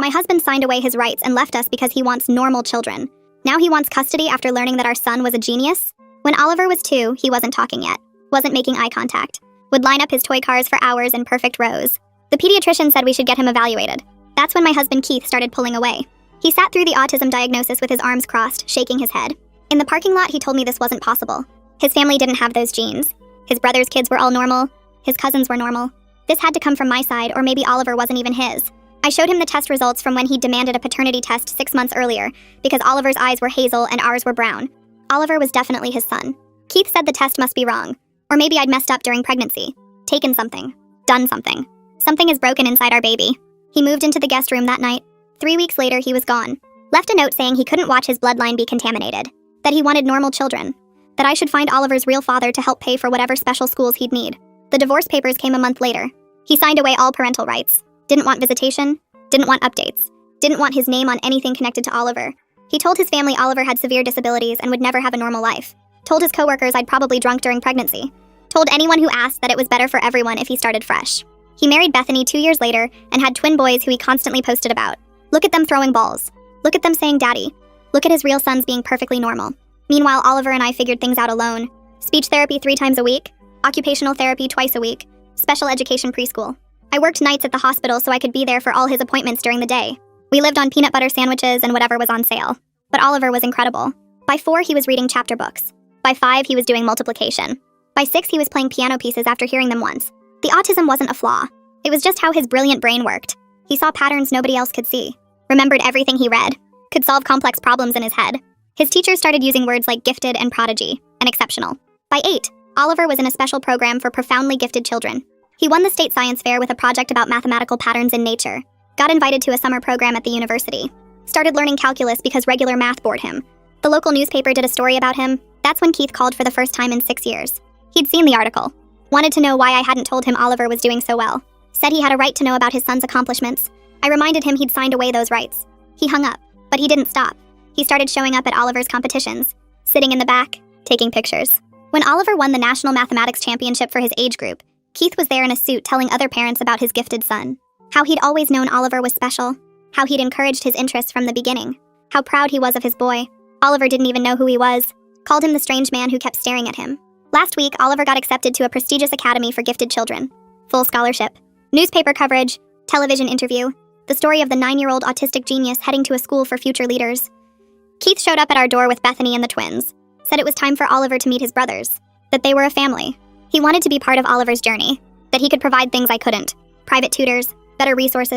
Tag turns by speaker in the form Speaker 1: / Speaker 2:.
Speaker 1: My husband signed away his rights and left us because he wants normal children. Now he wants custody after learning that our son was a genius? When Oliver was 2, he wasn't talking yet, wasn't making eye contact, would line up his toy cars for hours in perfect rows. The pediatrician said we should get him evaluated. That's when my husband Keith started pulling away. He sat through the autism diagnosis with his arms crossed, shaking his head. In the parking lot, he told me this wasn't possible. His family didn't have those genes. His brother's kids were all normal. His cousins were normal. This had to come from my side, or maybe Oliver wasn't even his. I showed him the test results from when he demanded a paternity test 6 months earlier, because Oliver's eyes were hazel and ours were brown. Oliver was definitely his son. Keith said the test must be wrong. Or maybe I'd messed up during pregnancy. Taken something. Done something. Something is broken inside our baby. He moved into the guest room that night. 3 weeks later, he was gone. Left a note saying he couldn't watch his bloodline be contaminated. That he wanted normal children. That I should find Oliver's real father to help pay for whatever special schools he'd need. The divorce papers came a month later. He signed away all parental rights. Didn't want visitation. Didn't want updates. Didn't want his name on anything connected to Oliver. He told his family Oliver had severe disabilities and would never have a normal life. Told his coworkers I'd probably drunk during pregnancy. Told anyone who asked that it was better for everyone if he started fresh. He married Bethany 2 years later and had twin boys who he constantly posted about. Look at them throwing balls. Look at them saying daddy. Look at his real sons being perfectly normal. Meanwhile, Oliver and I figured things out alone. Speech therapy 3 times a week. Occupational therapy twice a week. Special education preschool. I worked nights at the hospital so I could be there for all his appointments during the day. We lived on peanut butter sandwiches and whatever was on sale. But Oliver was incredible. By 4, he was reading chapter books. By 5, he was doing multiplication. By 6, he was playing piano pieces after hearing them once. The autism wasn't a flaw. It was just how his brilliant brain worked. He saw patterns nobody else could see. Remembered everything he read. Could solve complex problems in his head. His teachers started using words like gifted and prodigy, and exceptional. By 8, Oliver was in a special program for profoundly gifted children. He won the state science fair with a project about mathematical patterns in nature. Got invited to a summer program at the university. Started learning calculus because regular math bored him. The local newspaper did a story about him. That's when Keith called for the first time in 6 years. He'd seen the article. Wanted to know why I hadn't told him Oliver was doing so well. Said he had a right to know about his son's accomplishments. I reminded him he'd signed away those rights. He hung up, but he didn't stop. He started showing up at Oliver's competitions, sitting in the back, taking pictures. When Oliver won the National Mathematics Championship for his age group, Keith was there in a suit telling other parents about his gifted son. How he'd always known Oliver was special. How he'd encouraged his interests from the beginning. How proud he was of his boy. Oliver didn't even know who he was. Called him the strange man who kept staring at him. Last week, Oliver got accepted to a prestigious academy for gifted children. Full scholarship. Newspaper coverage. Television interview. The story of the 9-year-old autistic genius heading to a school for future leaders. Keith showed up at our door with Bethany and the twins. Said it was time for Oliver to meet his brothers. That they were a family. He wanted to be part of Oliver's journey. That he could provide things I couldn't. Private tutors, better resources,